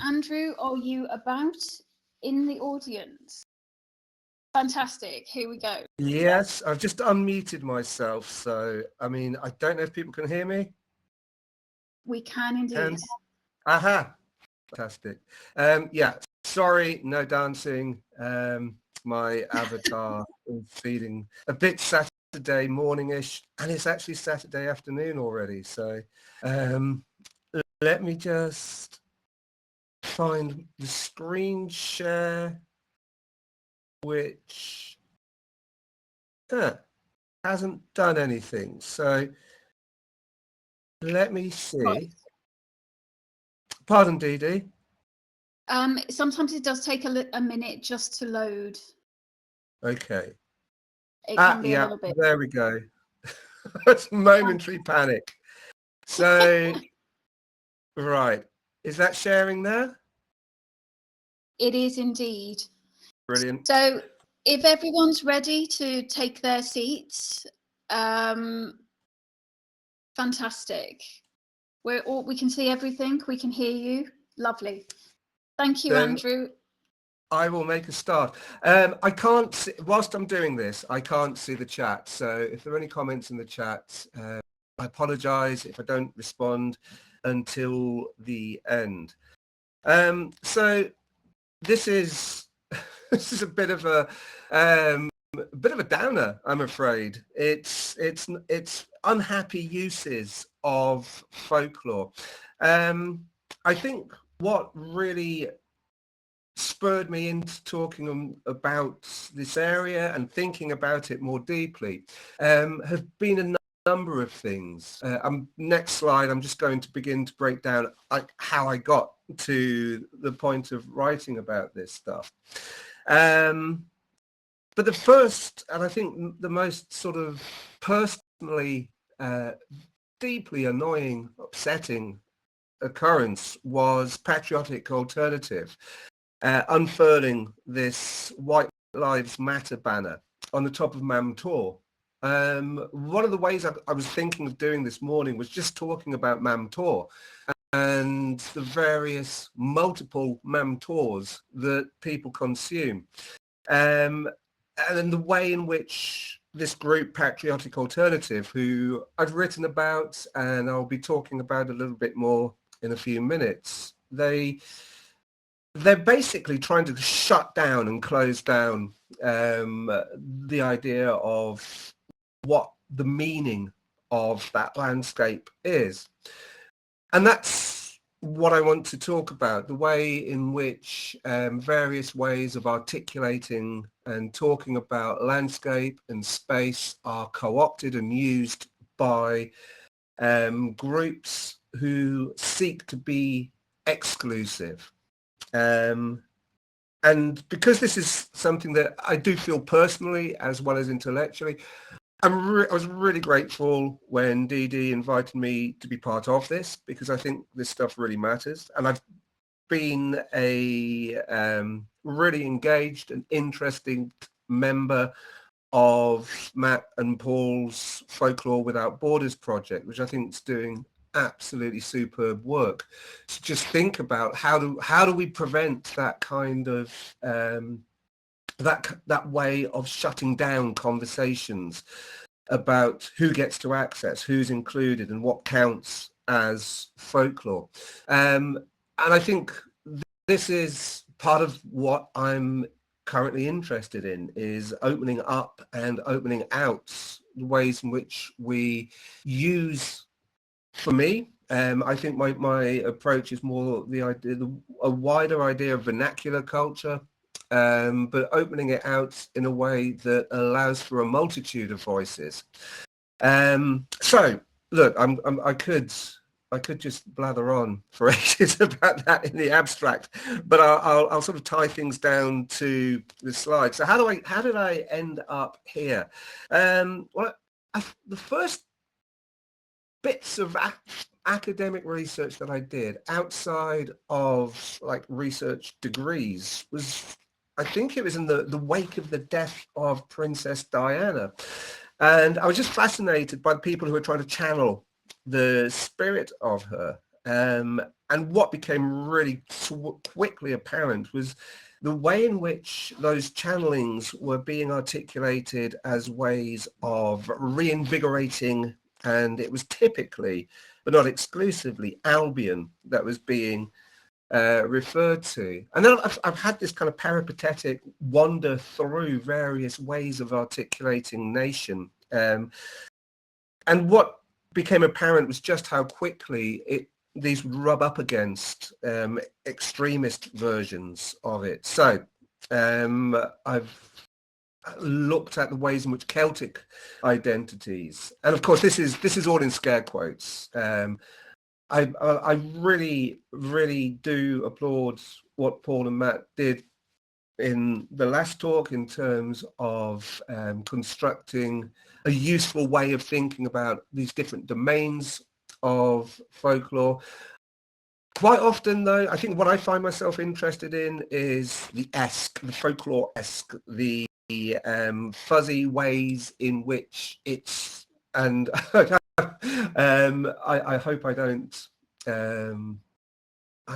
Andrew, are you about in the audience? Fantastic. Here we go. Yes, I've just unmuted myself. So, I mean, I don't know if people can hear me. We can indeed. Aha, fantastic. Yeah, sorry, no dancing. My avatar is feeling a bit Saturday morning-ish, and it's actually Saturday afternoon already. So let me just find the screen share, which hasn't done anything. So let me see. Right. Pardon, Dee Dee. Sometimes it does take a minute just to load. Okay. It can be a little bit. There we go. It's momentary panic. So, right. Is that sharing there? It is indeed. Brilliant. So if everyone's ready to take their seats, fantastic. We can see everything. We can hear you. Lovely. Thank you, Andrew. I will make a start. I can't see, whilst I'm doing this, I can't see the chat. So if there are any comments in the chat, I apologize if I don't respond until the end. So this is a bit of a downer, I'm afraid. It's unhappy uses of folklore. I think what really spurred me into talking about this area and thinking about it more deeply have been a number of things. Next slide, I'm just going to begin to break down how I got to the point of writing about this stuff. But the first, and I think the most sort of personally deeply annoying, upsetting occurrence was Patriotic Alternative unfurling this White Lives Matter banner on the top of Mam Tor. One of the ways I was thinking of doing this morning was just talking about Mam Tor and the various multiple Mam Tors that people consume. And then the way in which this group, Patriotic Alternative, who I've written about and I'll be talking about a little bit more in a few minutes, they're basically trying to shut down and close down the idea of what the meaning of that landscape is. And that's what I want to talk about, the way in which various ways of articulating and talking about landscape and space are co-opted and used by groups who seek to be exclusive. And because this is something that I do feel personally as well as intellectually, I was really grateful when Dee Dee invited me to be part of this, because I think this stuff really matters. And I've been a really engaged and interesting member of Matt and Paul's Folklore Without Borders project, which I think is doing absolutely superb work. So just think about how do we prevent that kind of that way of shutting down conversations about who gets to access, who's included, and what counts as folklore. And I think this is part of what I'm currently interested in, is opening up and opening out the ways in which we use, for me, I think my approach is more a wider idea of vernacular culture, but opening it out in a way that allows for a multitude of voices. So look, I could just blather on for ages about that in the abstract, but I'll sort of tie things down to the slide. So how did I end up here? Well, the first bits of academic research that I did outside of like research degrees was, I think it was in the wake of the death of Princess Diana. And I was just fascinated by the people who were trying to channel the spirit of her. And what became really quickly apparent was the way in which those channelings were being articulated as ways of reinvigorating, and it was typically, but not exclusively, Albion that was being referred to. And then I've had this kind of peripatetic wander through various ways of articulating nation. And what became apparent was just how quickly these would rub up against extremist versions of it. So I've looked at the ways in which Celtic identities, and of course this is all in scare quotes. I really, really do applaud what Paul and Matt did in the last talk in terms of constructing a useful way of thinking about these different domains of folklore. Quite often, though, I think what I find myself interested in is the folklore-esque, the fuzzy ways in which it's, and I hope I don't, I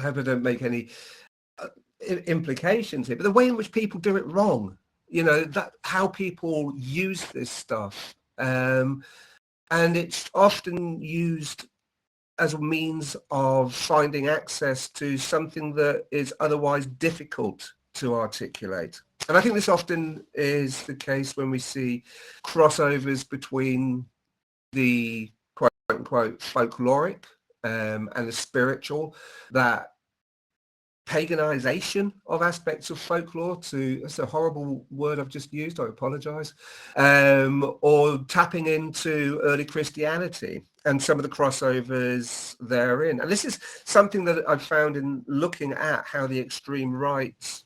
hope I don't make any implications here, but the way in which people do it wrong, that how people use this stuff, and it's often used as a means of finding access to something that is otherwise difficult to articulate. And I think this often is the case when we see crossovers between the quote-unquote folkloric and the spiritual, that paganization of aspects of folklore that's a horrible word I've just used, I apologize, or tapping into early Christianity and some of the crossovers therein. And this is something that I've found in looking at how the extreme right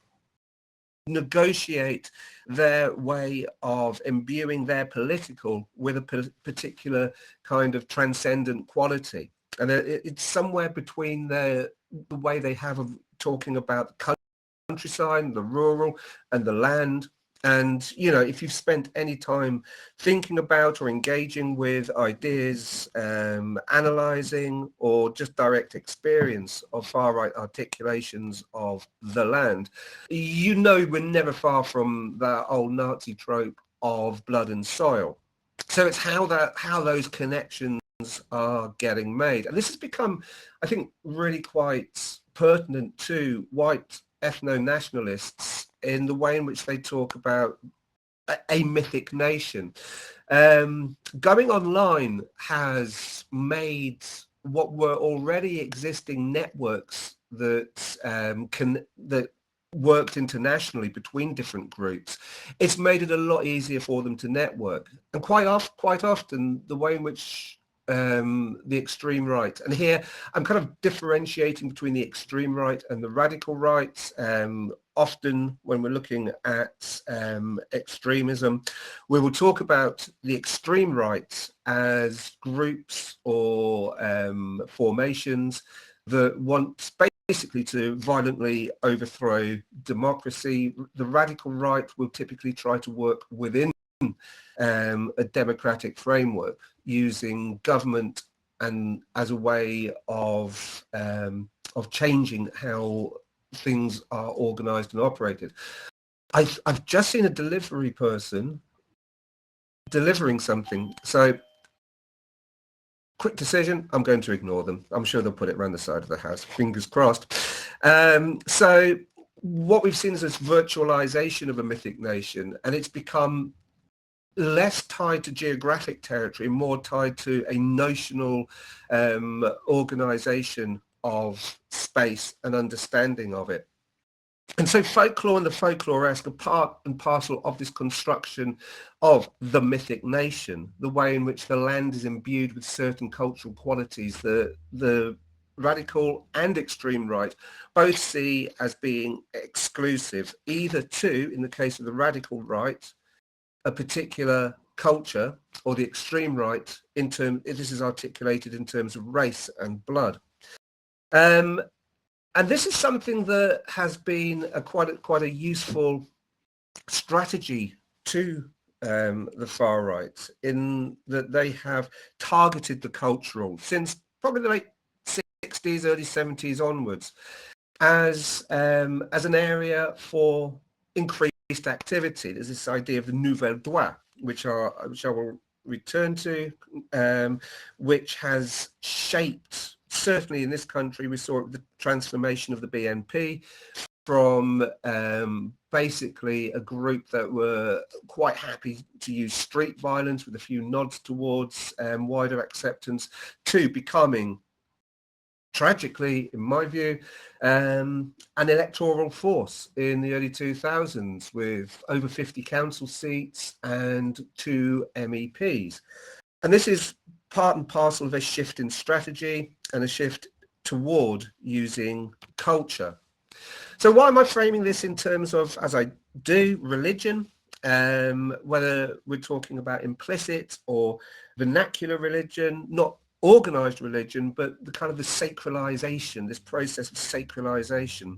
negotiate their way of imbuing their political with a particular kind of transcendent quality. And it's somewhere between the way they have of talking about the countryside, the rural, and the land. And, if you've spent any time thinking about or engaging with ideas, analysing, or just direct experience of far-right articulations of the land, we're never far from that old Nazi trope of blood and soil. So it's how those connections are getting made. And this has become, I think, really quite pertinent to white ethno-nationalists in the way in which they talk about a mythic nation. Going online has made what were already existing networks that worked internationally between different groups. It's made it a lot easier for them to network. And quite often the way in which the extreme right, and here I'm kind of differentiating between the extreme right and the radical right. Often when we're looking at extremism, we will talk about the extreme right as groups or formations that want basically to violently overthrow democracy. The radical right will typically try to work within a democratic framework, using government and as a way of changing how things are organised and operated. I've just seen a delivery person delivering something, so quick decision, I'm going to ignore them. I'm sure they'll put it around the side of the house, fingers crossed. So what we've seen is this virtualization of a mythic nation, and it's become less tied to geographic territory, more tied to a notional organization of space and understanding of it. And so folklore and the folklore-esque are part and parcel of this construction of the mythic nation, the way in which the land is imbued with certain cultural qualities that the radical and extreme right both see as being exclusive, either to, in the case of the radical right, a particular culture, or the extreme right, this is articulated in terms of race and blood. And this is something that has been quite a useful strategy to the far right, in that they have targeted the cultural since probably the late 60s 60s, early 70s onwards as an area for increased activity. There's this idea of the nouvelle droit, which I will return to, which has shaped, certainly in this country, we saw the transformation of the BNP from basically a group that were quite happy to use street violence with a few nods towards wider acceptance to becoming, tragically, in my view, an electoral force in the early 2000s with over 50 council seats and 2 MEPs. And this is part and parcel of a shift in strategy and a shift toward using culture. So why am I framing this in terms of, as I do, religion, whether we're talking about implicit or vernacular religion, not organized religion, but the kind of the sacralization, this process of sacralization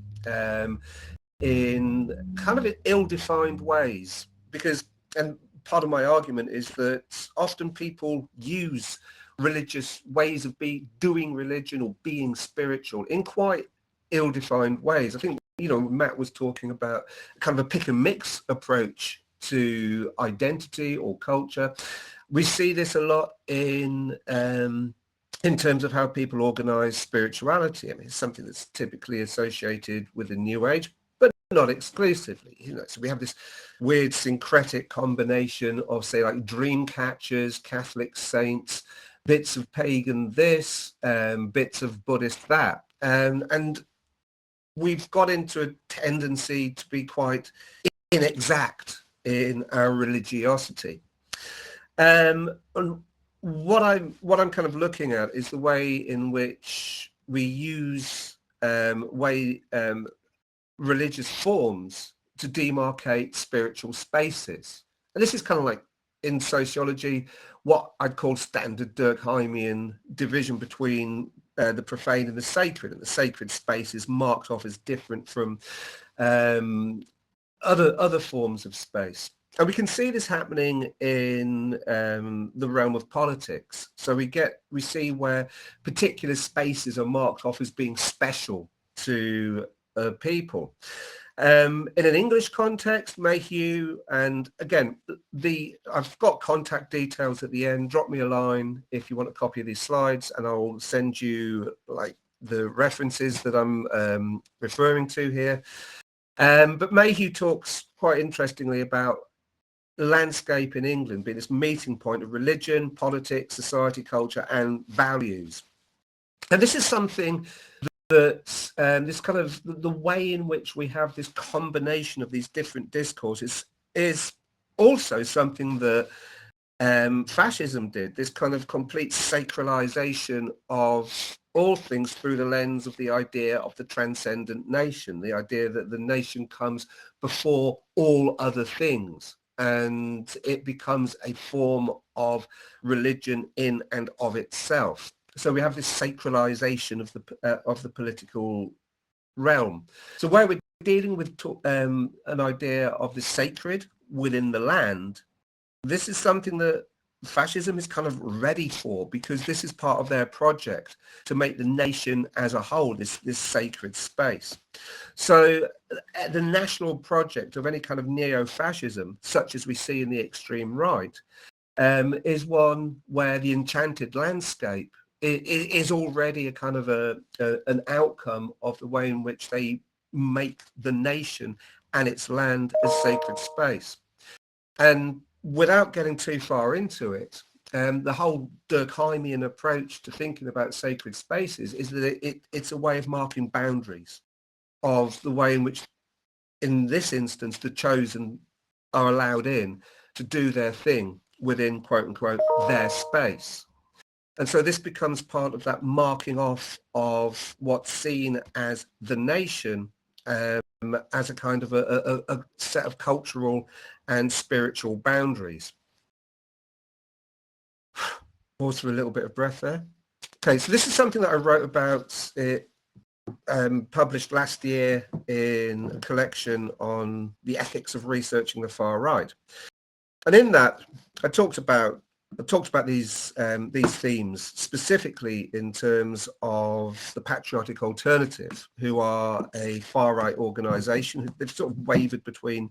in kind of ill-defined ways. Because, and part of my argument is that often people use religious ways of doing religion or being spiritual in quite ill-defined ways. I think, Matt was talking about kind of a pick and mix approach to identity or culture. We see this a lot in terms of how people organize spirituality. I mean, it's something that's typically associated with the New Age, but not exclusively. So we have this weird syncretic combination of, say, like dream catchers, Catholic saints, bits of pagan this, bits of Buddhist that, and we've got into a tendency to be quite inexact in our religiosity. And what I'm kind of looking at is the way in which we use religious forms to demarcate spiritual spaces. And this is kind of like in sociology, what I'd call standard Durkheimian division between the profane and the sacred. And the sacred space is marked off as different from other forms of space. And we can see this happening in the realm of politics. So we see where particular spaces are marked off as being special to people. In an English context, Mayhew, and again, I've got contact details at the end. Drop me a line if you want a copy of these slides, and I'll send you like the references that I'm referring to here. But Mayhew talks quite interestingly about the landscape in England being this meeting point of religion, politics, society, culture, and values. And this is something that this kind of the way in which we have this combination of these different discourses is also something that fascism did, this kind of complete sacralization of all things through the lens of the idea of the transcendent nation, the idea that the nation comes before all other things, and it becomes a form of religion in and of itself. So we have this sacralization of the political realm. So where we're dealing with an idea of the sacred within the land, this is something that fascism is kind of ready for, because this is part of their project to make the nation as a whole this sacred space. So the national project of any kind of neo-fascism, such as we see in the extreme right, is one where the enchanted landscape is already a kind of an outcome of the way in which they make the nation and its land a sacred space. And without getting too far into it, the whole Durkheimian approach to thinking about sacred spaces is that it's a way of marking boundaries of the way in which, in this instance, the chosen are allowed in to do their thing within, quote unquote, their space. And so this becomes part of that marking off of what's seen as the nation as a kind of a set of cultural and spiritual boundaries. Pause for a little bit of breath there. Okay, so this is something that I wrote about, published last year in a collection on the ethics of researching the far right. And in that, I talked about I've talked about these themes specifically in terms of the Patriotic Alternative, who are a far-right organisation. They've sort of wavered between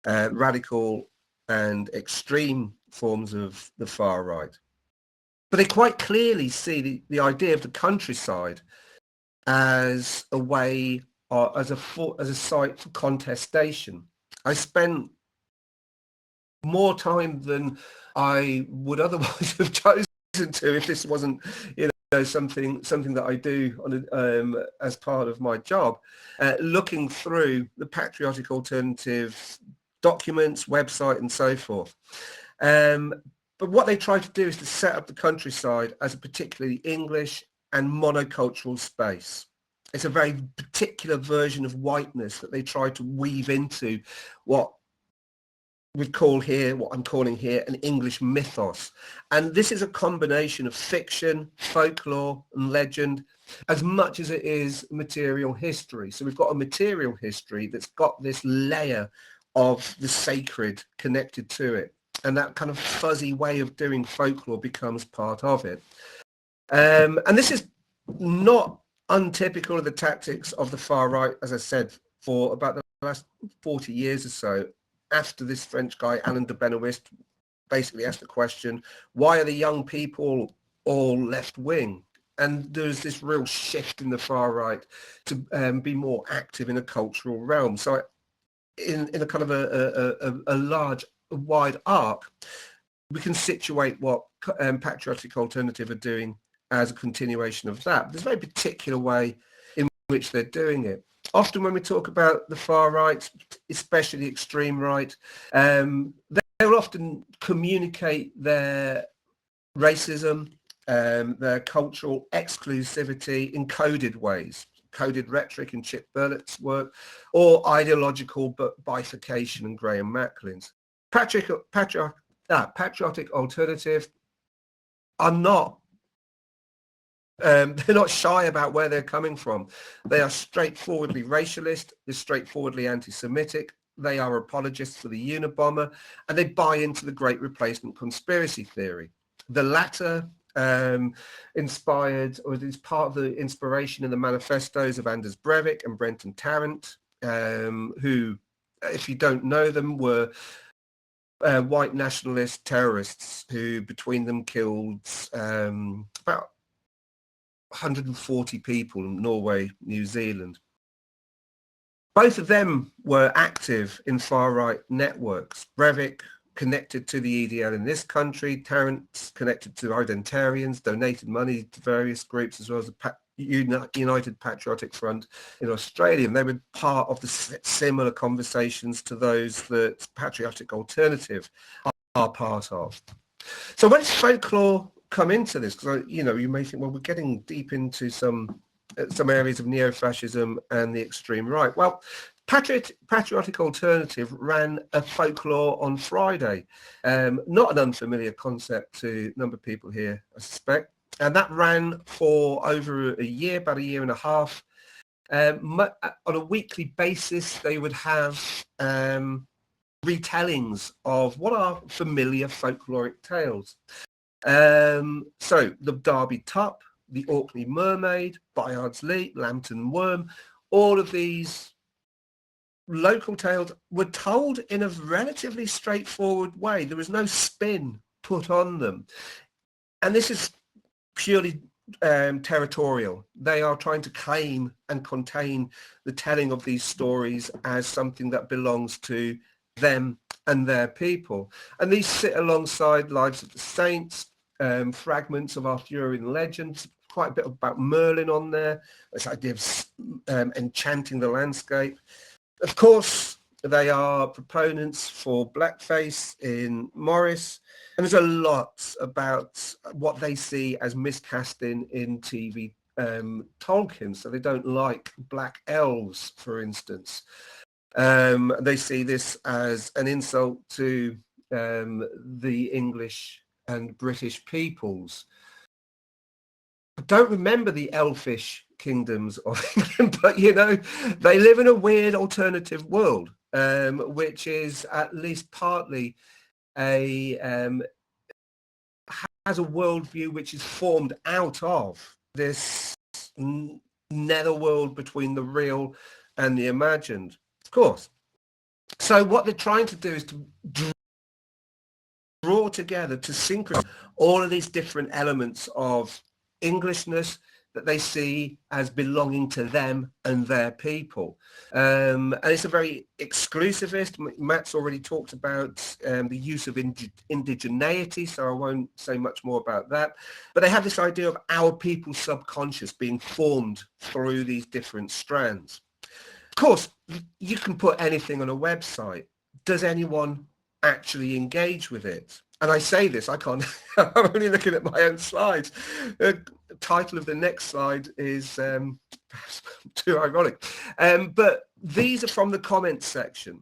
radical and extreme forms of the far right. But they quite clearly see the idea of the countryside as a way, or as a site for contestation. I spent more time than I would otherwise have chosen to if this wasn't, something that I do on as part of my job, looking through the Patriotic Alternative documents, website, and so forth. But what they try to do is to set up the countryside as a particularly English and monocultural space. It's a very particular version of whiteness that they try to weave into what I'm calling here an English mythos. And this is a combination of fiction, folklore, and legend, as much as it is material history. So we've got a material history that's got this layer of the sacred connected to it. And that kind of fuzzy way of doing folklore becomes part of it. And this is not untypical of the tactics of the far right, as I said, for about the last 40 years or so, after this French guy, Alain de Benoist, basically asked the question, why are the young people all left-wing? And there's this real shift in the far right to be more active in a cultural realm. So in a kind of a large, wide arc, we can situate what Patriotic Alternative are doing as a continuation of that. There's a very particular way in which they're doing it. Often when we talk about the far right, especially the extreme right, they'll often communicate their racism, their cultural exclusivity in coded ways, coded rhetoric in Chip Burlett's work, or ideological bifurcation in Graham Macklin's. Patriotic Alternative are not they're not shy about where they're coming from. They are straightforwardly racialist, they're straightforwardly anti-Semitic, they are apologists for the Unabomber, and they buy into the Great Replacement conspiracy theory. The latter inspired, or is part of the inspiration in the manifestos of Anders Breivik and Brenton Tarrant, who, if you don't know them, were white nationalist terrorists who between them killed about 140 people in Norway, New Zealand. Both of them were active in far-right networks. Breivik connected to the EDL in this country, Tarrant connected to Identarians, donated money to various groups, as well as the United Patriotic Front in Australia. And they were part of the similar conversations to those that Patriotic Alternative are part of. So when does folklore come into this? Because you may think, well, we're getting deep into some areas of neo-fascism and the extreme right. Well, Patriotic Alternative ran a folklore on Friday, not an unfamiliar concept to a number of people here, I suspect, and that ran for over a year, about a year and a half. On a weekly basis, they would have retellings of what are familiar folkloric tales. So the Derby Tup, the Orkney Mermaid, Bayard's Leap, Lambton Worm, all of these local tales were told in a relatively straightforward way. There was no spin put on them. And this is purely territorial. They are trying to claim and contain the telling of these stories as something that belongs to them and their people. And these sit alongside Lives of the Saints, fragments of Arthurian legends, quite a bit about Merlin on there, this idea of enchanting the landscape. Of course, they are proponents for blackface in Morris, and there's a lot about what they see as miscasting in TV Tolkien. So they don't like black elves, for instance. They see this as an insult to the English and British peoples. I don't remember the elfish kingdoms of England, but they live in a weird alternative world, which is at least partly a has a worldview which is formed out of this netherworld between the real and the imagined, of course. So what they're trying to do is to draw together, to synchronize all of these different elements of Englishness that they see as belonging to them and their people. And it's a very exclusivist. Matt's already talked about the use of indigeneity, so I won't say much more about that. But they have this idea of our people's subconscious being formed through these different strands. Of course, you can put anything on a website. Does anyone actually engage with it? And I say this, I can't, I'm only looking at my own slides. The title of the next slide is perhaps too ironic. But these are from the comments section.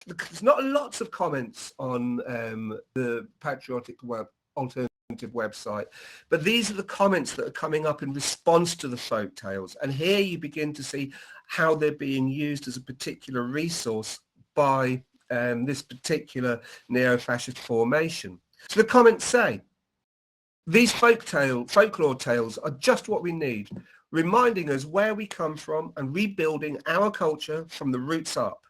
There's not lots of comments on the Patriotic Alternative website, but these are the comments that are coming up in response to the folk tales. And here you begin to see how they're being used as a particular resource by this particular neo-fascist formation. So the comments say, these folklore tales are just what we need, reminding us where we come from and rebuilding our culture from the roots up.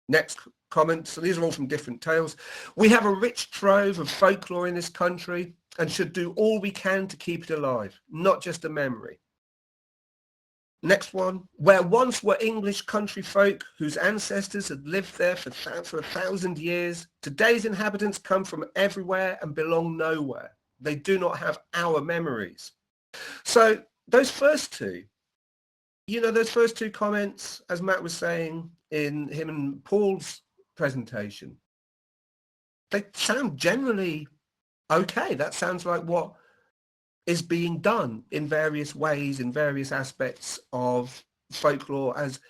Next comment, so these are all from different tales. We have a rich trove of folklore in this country and should do all we can to keep it alive, not just a memory. Next one, where once were English country folk whose ancestors had lived there for 1,000 years, today's inhabitants come from everywhere and belong nowhere. They do not have our memories. So those first two, those first two comments, as Matt was saying in him and Paul's presentation, they sound generally okay. That sounds like what is being done in various ways, in various aspects of folklore, as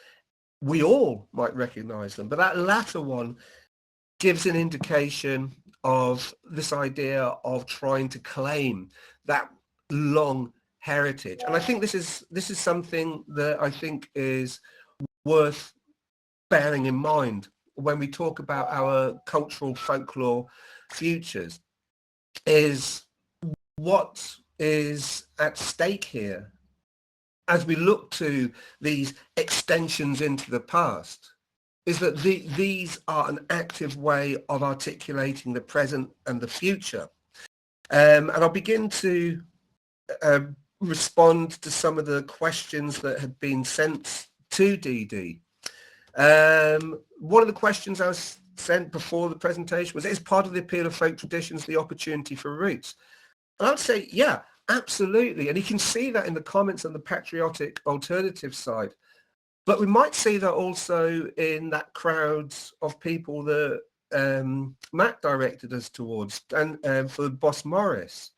we all might recognize them. But that latter one gives an indication of this idea of trying to claim that long heritage. And I think this is something that I think is worth bearing in mind when we talk about our cultural folklore futures, is what is at stake here as we look to these extensions into the past, is that these are an active way of articulating the present and the future. And I'll begin to respond to some of the questions that had been sent to DD. One of the questions I was sent before the presentation was, is part of the appeal of folk traditions the opportunity for roots? And I'd say, yeah, absolutely. And you can see that in the comments on the patriotic alternative side. But we might see that also in that crowd of people that Matt directed us towards, and for Boss Morris.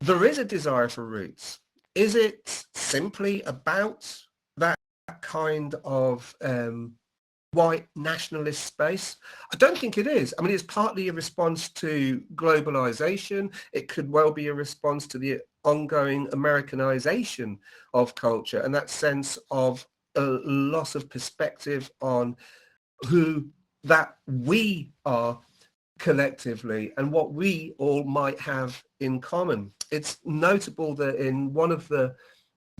There is a desire for roots. Is it simply about that kind of white nationalist space? I don't think it is. I mean, it's partly a response to globalization. It could well be a response to the ongoing Americanization of culture and that sense of a loss of perspective on who that we are collectively and what we all might have in common. It's notable that in one of the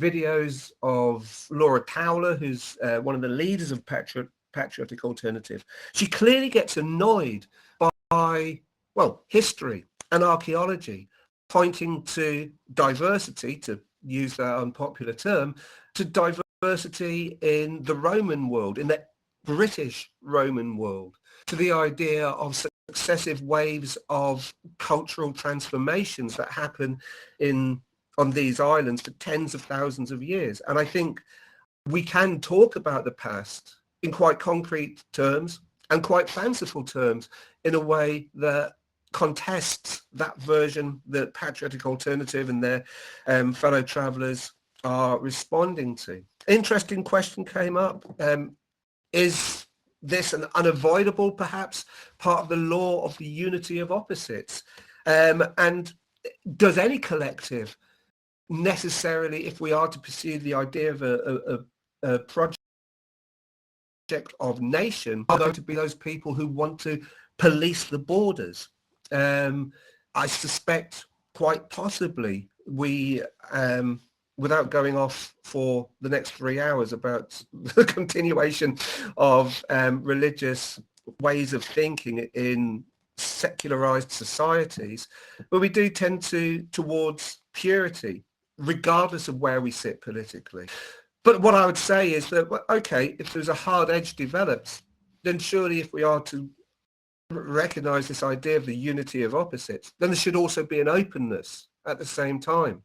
videos of Laura Towler, who's one of the leaders of Patriotic Alternative, she clearly gets annoyed by, well, history and archaeology, pointing to diversity, to use that unpopular term, to diversity in the Roman world, in the British Roman world, to the idea of successive waves of cultural transformations that happen on these islands for tens of thousands of years. And I think we can talk about the past in quite concrete terms and quite fanciful terms in a way that contests that version that Patriotic Alternative and their fellow travellers are responding to. Interesting question came up. Is this an unavoidable, perhaps, part of the law of the unity of opposites? And does any collective necessarily, if we are to pursue the idea of a project of nation, are going to be those people who want to police the borders? I suspect quite possibly we, without going off for the next 3 hours about the continuation of religious ways of thinking in secularized societies, but we do tend towards purity, regardless of where we sit politically. But what I would say is that, well, okay, if there's a hard edge develops, then surely if we are to recognize this idea of the unity of opposites, then there should also be an openness at the same time.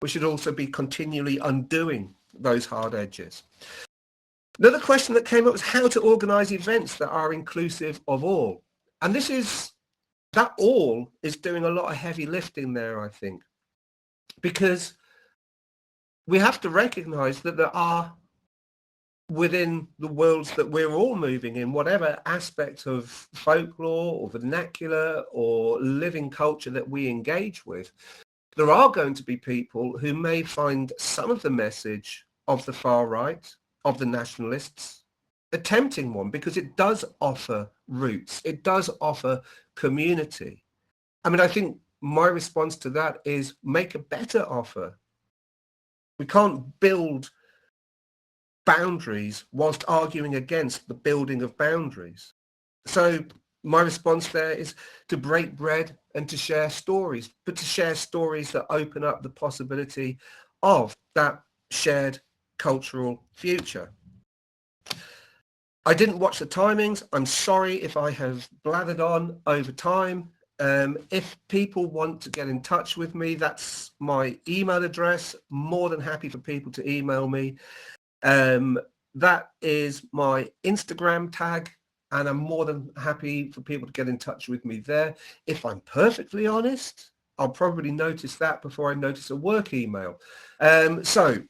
We should also be continually undoing those hard edges. Another question that came up was how to organize events that are inclusive of all. And that all is doing a lot of heavy lifting there, I think, because we have to recognize that there are, within the worlds that we're all moving in, whatever aspect of folklore or vernacular or living culture that we engage with, there are going to be people who may find some of the message of the far right, of the nationalists, a tempting one, because it does offer roots, it does offer community. I mean, I think my response to that is make a better offer. We can't build boundaries whilst arguing against the building of boundaries. So my response there is to break bread and to share stories, but to share stories that open up the possibility of that shared cultural future. I didn't watch the timings. I'm sorry if I have blathered on over time. If people want to get in touch with me, that's my email address. More than happy for people to email me. That is my Instagram tag, and I'm more than happy for people to get in touch with me there. If I'm perfectly honest, I'll probably notice that before I notice a work email. So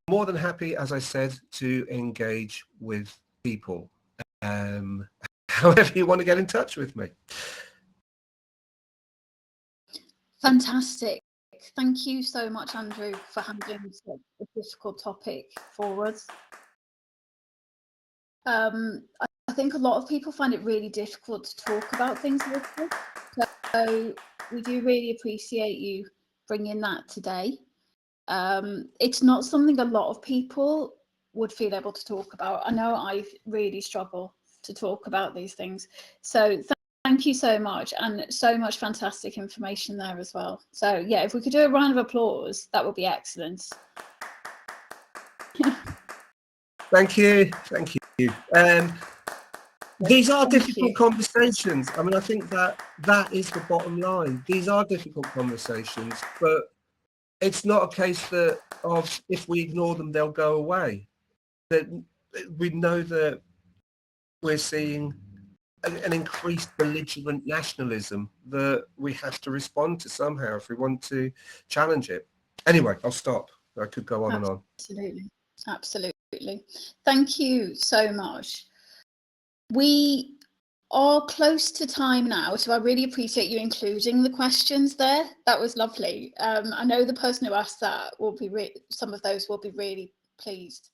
more than happy, as I said, to engage with people, however you want to get in touch with me. Fantastic. Thank you so much, Andrew, for handling such a difficult topic for us. I think a lot of people find it really difficult to talk about things like this. So we do really appreciate you bringing that today. It's not something a lot of people would feel able to talk about. I know I really struggle to talk about these things. So thank you so much, and so much fantastic information there as well. So yeah, if we could do a round of applause, that would be excellent. Thank you. Thank you. These are difficult conversations. I mean, I think that is the bottom line. These are difficult conversations, but it's not a case of if we ignore them, they'll go away. That we know that we're seeing an increased belligerent nationalism that we have to respond to somehow if we want to challenge it. Anyway, I'll stop. I could go on and on. Absolutely. Thank you so much. We are close to time now, so I really appreciate you including the questions there. That was lovely. I know the person who asked that will be some of those will be really pleased.